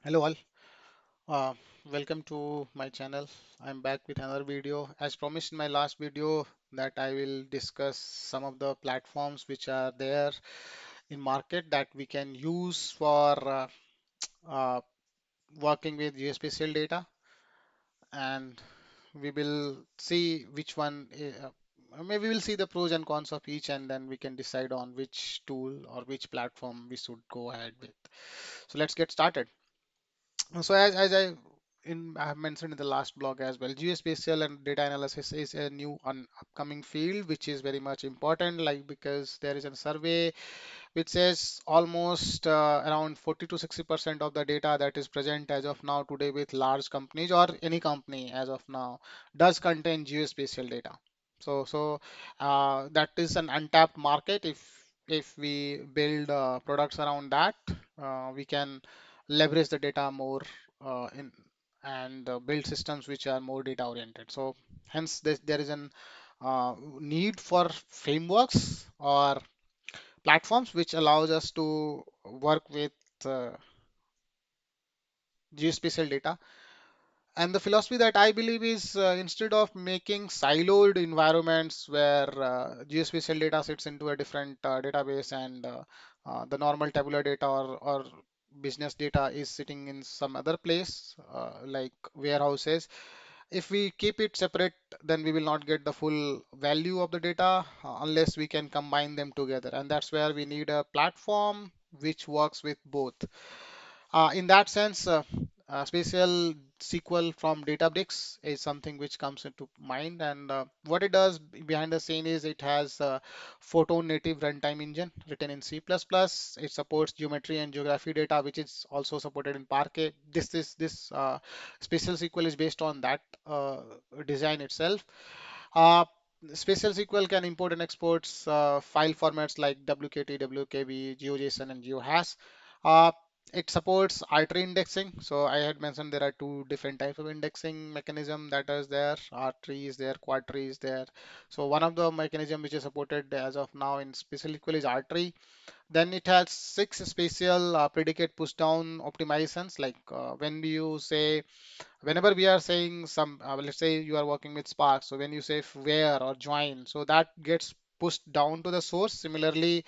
Hello all, uh, welcome to my channel. I'm back with another video. As promised in my last video that I will discuss some of the platforms which are there in market that we can use for uh, working with geospatial data, and we will see which one, maybe we'll see the pros and cons of each, and then we can decide on which tool or which platform we should go ahead with. So let's get started. So I have mentioned in the last blog as well, geospatial and data analysis is a new upcoming field which is very much important, like because there is a survey which says almost around 40 to 60% of the data that is present as of now today with large companies or any company as of now does contain geospatial data. So that is an untapped market. If we build products around that, we can leverage the data more in and build systems which are more data oriented. So hence there is an need for frameworks or platforms which allows us to work with uh, geospatial data. And the philosophy that I believe is, instead of making siloed environments where geospatial data sits into a different database and the normal tabular data or business data is sitting in some other place, like warehouses. If we keep it separate, then we will not get the full value of the data unless we can combine them together. And that's where we need a platform which works with both. In that sense, Spatial SQL from Databricks is something which comes into mind. And what it does behind the scene is it has a photo native runtime engine written in C++. It supports geometry and geography data, which is also supported in Parquet. This Spatial SQL is based on that design itself. Uh, Spatial SQL can import and export file formats like WKT, WKB, GeoJSON, and GeoHash. Uh, it supports artery indexing. So I had mentioned there are two different types of indexing mechanism that is there. Artery is there, quadtree is there. So one of the mechanism which is supported as of now in Spatial SQL is artery. Then it has six spatial predicate push down optimizations. Like when you say, whenever we are saying some, let's say you are working with Spark. So when you say where or join, so that gets pushed down to the source. Similarly,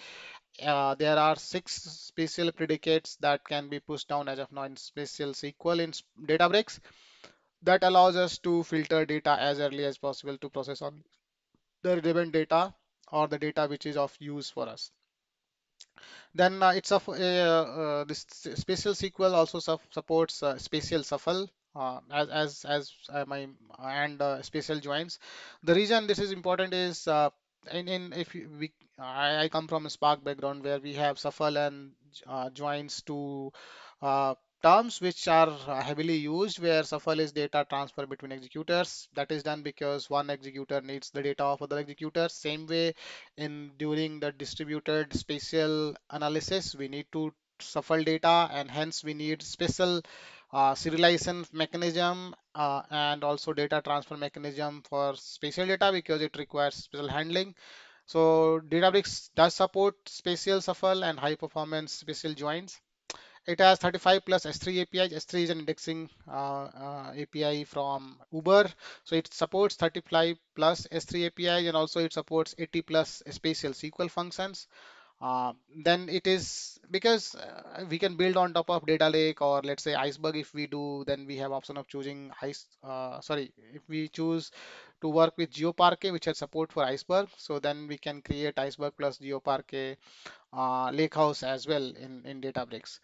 there are six spatial predicates that can be pushed down as of now in Spatial SQL in Databricks. That allows us to filter data as early as possible to process on the relevant data or the data which is of use for us. Then this Spatial SQL also supports spatial shuffle as my and spatial joins. The reason this is important is, in if you- we I come from a Spark background where we have shuffle and joins to uh, terms which are heavily used, where shuffle is data transfer between executors. That is done because one executor needs the data of other executors. Same way, in during the distributed spatial analysis, we need to shuffle data, and hence we need special serialization mechanism and also data transfer mechanism for spatial data because it requires special handling. So Databricks does support spatial shuffle and high performance spatial joins. It has 35 plus S3 APIs. S3 is an indexing API from Uber. So it supports 35 plus S3 APIs, and also it supports 80 plus spatial SQL functions. Then it is because we can build on top of data lake, or let's say iceberg. If we do, then we have option of choosing if we choose to work with GeoParquet, which has support for iceberg, so then we can create iceberg plus GeoParquet lakehouse as well in Databricks.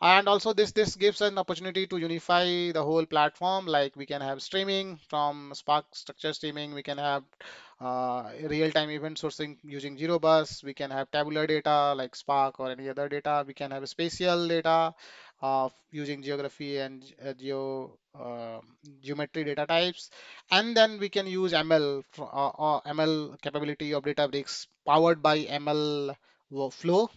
And also this gives an opportunity to unify the whole platform. Like we can have streaming from Spark structure streaming, we can have real-time event sourcing using Wherobots, we can have tabular data like Spark or any other data, we can have spatial data using geography and geometry data types, and then we can use or ML capability of Databricks powered by ML workflow,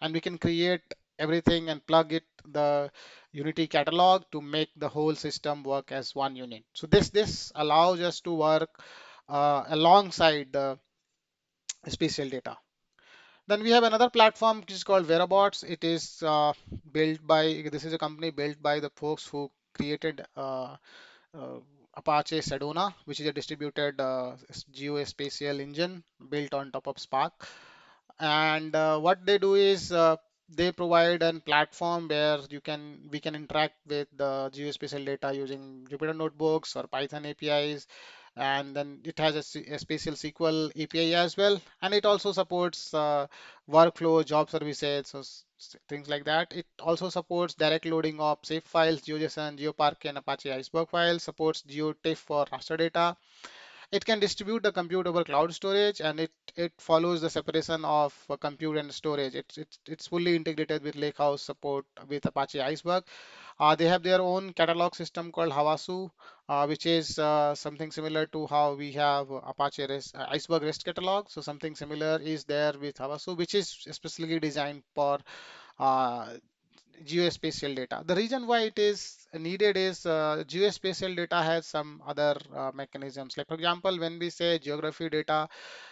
and we can create everything and plug it the Unity catalog to make the whole system work as one unit. So this allows us to work alongside the spatial data. Then we have another platform which is called Wherobots. It is this is a company built by the folks who created uh, Apache Sedona, which is a distributed geospatial engine built on top of Spark. And what they do is they provide a platform where we can interact with the geospatial data using Jupyter notebooks or Python APIs, and then it has a spatial SQL API as well, and it also supports workflow, job services, so things like that. It also supports direct loading of SAFE files, GeoJSON, GeoPark, and Apache Iceberg files. Supports GeoTIFF for raster data. It can distribute the compute over cloud storage, and it follows the separation of compute and storage. It's fully integrated with Lakehouse support with Apache Iceberg. They have their own catalog system called Havasu, which is something similar to how we have Iceberg REST catalog. So something similar is there with Havasu, which is specifically designed for uh, geospatial data. The reason why it is needed is geospatial data has some other mechanisms. Like for example, when we say geography data,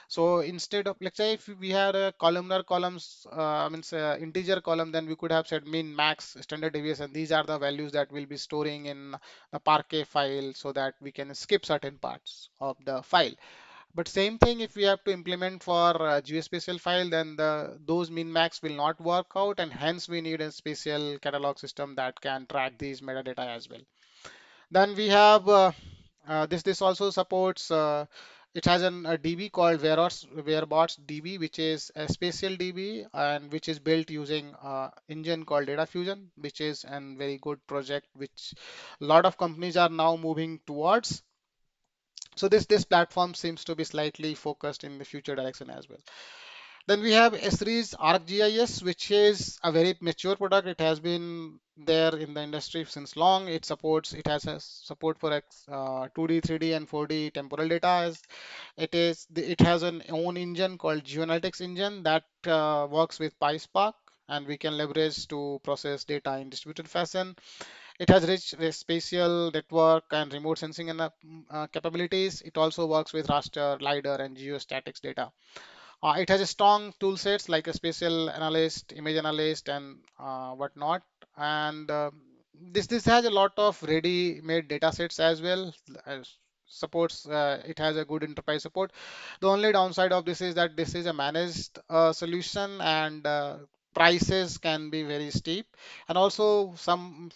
so instead of, let's say, if we had a columnar columns, means integer column, then we could have said min, max, standard deviation. These are the values that we'll be storing in the Parquet file so that we can skip certain parts of the file. But same thing, if we have to implement for geospatial file, then those min max will not work out, and hence we need a spatial catalog system that can track these metadata as well. Then we have this also supports. It has a DB called Wherobots DB, which is a spatial DB and which is built using engine called Data Fusion, which is a very good project which a lot of companies are now moving towards. So this platform seems to be slightly focused in the future direction as well. Then we have ESRI's ArcGIS, which is a very mature product. It has been there in the industry since long. It has a support for 2D, 3D, and 4D temporal data. It has an own engine called GeoAnalytics engine that works with PySpark, and we can leverage to process data in distributed fashion. It has rich spatial network and remote sensing and capabilities. It also works with raster, LiDAR, and geostatics data. It has a strong tool sets like a spatial analyst, image analyst, and whatnot. And this has a lot of ready-made data sets as well. As supports It has a good enterprise support. The only downside of this is that this is a managed solution, and prices can be very steep. And also some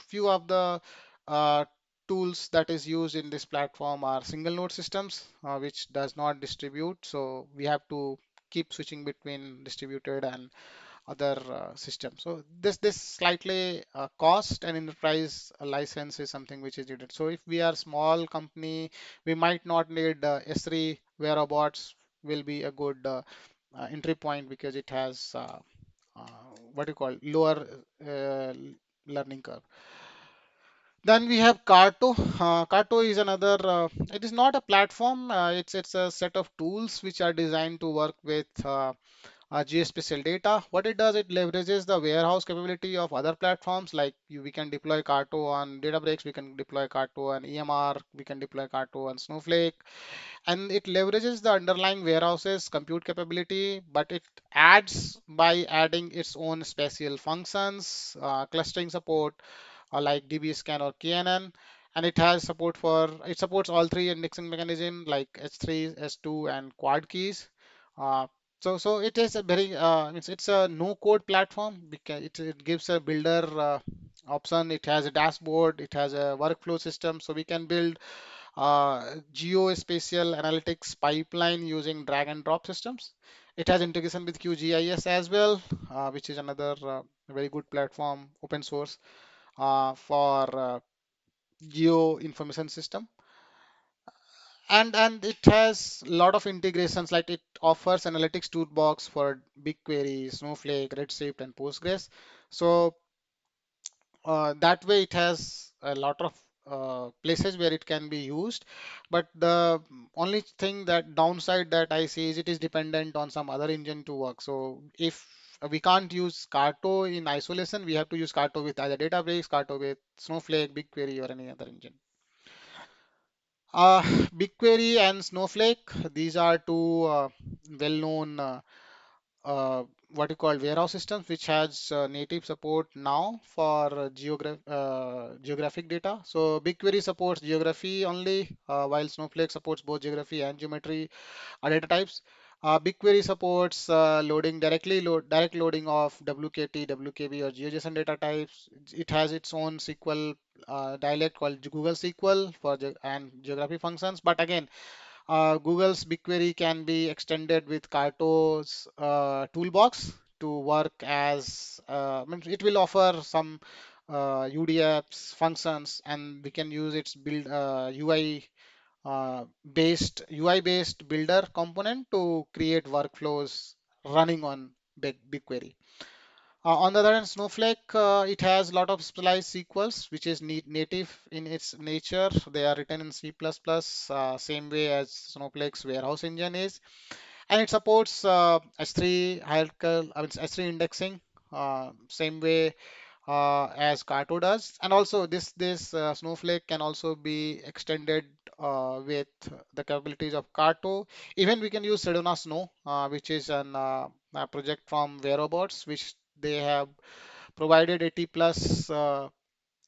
few of the uh, tools that is used in this platform are single node systems, which does not distribute. So we have to keep switching between distributed and other systems. So this slightly cost and enterprise license is something which is needed. So if we are small company, we might not need S3, where robots will be a good entry point because it has what you call lower uh, learning curve. Then we have Carto. Carto is another. It is not a platform. It's a set of tools which are designed to work with geospatial data. What it does, it leverages the warehouse capability of other platforms. Like we can deploy Carto on Databricks, we can deploy Carto on EMR, we can deploy Carto on Snowflake, and it leverages the underlying warehouses compute capability, but it adds by adding its own spatial functions, clustering support, like dbscan or knn, and it supports all three indexing mechanism like h3, s2, and quad keys. uh, so it is a very it's a no code platform because it gives a builder option. It has a dashboard, it has a workflow system, so we can build geospatial analytics pipeline using drag and drop systems. It has integration with QGIS as well, which is another very good platform, open source, for geo information system. And it has a lot of integrations, like it offers analytics toolbox for BigQuery, Snowflake, Redshift, and Postgres. So that way it has a lot of places where it can be used. But the only thing that downside that I see is it is dependent on some other engine to work. So if we can't use Carto in isolation, we have to use Carto with either Databricks, Carto with Snowflake, BigQuery, or any other engine. Uh, BigQuery and Snowflake, these are two well-known uh, what you call warehouse systems, which has native support now for geographic data. So BigQuery supports geography only, while Snowflake supports both geography and geometry data types. BigQuery supports direct loading of WKT, WKB, or GeoJSON data types. It has its own SQL dialect called Google SQL for and geography functions. But again, Google's BigQuery can be extended with Carto's toolbox to work as means it will offer some UDFs functions, and we can use its build UI based builder component to create workflows running on BigQuery. On the other hand, Snowflake, it has a lot of specialized SQLs, which is native in its nature. They are written in C++, same way as Snowflake's warehouse engine is. And it supports S3 hierarchical, I mean, S3 indexing, same way as Carto does. And also this Snowflake can also be extended with the capabilities of Carto. Even we can use Sedona Snow, which is a project from Wherobots, which they have provided 80 plus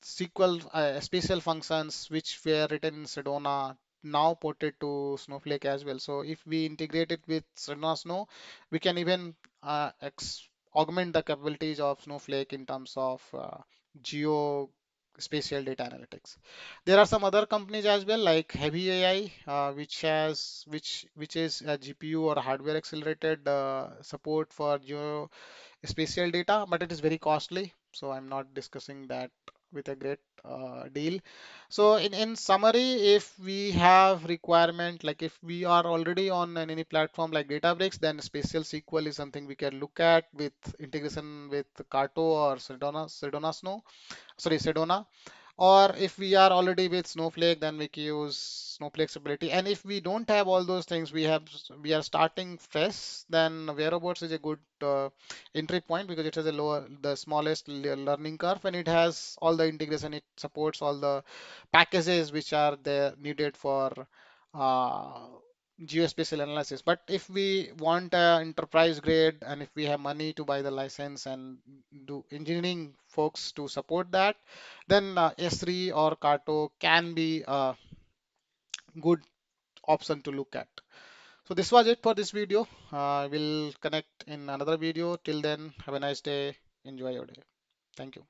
SQL special functions which were written in Sedona now ported to Snowflake as well. So if we integrate it with Sedona Snow, we can even augment the capabilities of Snowflake in terms of geo spatial data analytics. There are some other companies as well like Heavy AI, which is a GPU or hardware accelerated support for geo spatial data, but it is very costly. So I'm not discussing that with a great deal. So in summary, if we have requirement, like if we are already on any platform like Databricks, then Spatial SQL is something we can look at with integration with Carto or Sedona Snow, sorry, Sedona. Or if we are already with Snowflake, then we can use Snowflake's ability. And if we don't have all those things, we are starting fresh, then Wherobots is a good entry point because it has the smallest learning curve, and it has all the integration. It supports all the packages which are there needed for uh, geospatial analysis. But if we want enterprise grade, and if we have money to buy the license and do engineering folks to support that, then ESRI or Kato can be a good option to look at. So this was it for this video. We'll connect in another video. Till then, have a nice day. Enjoy your day. Thank you.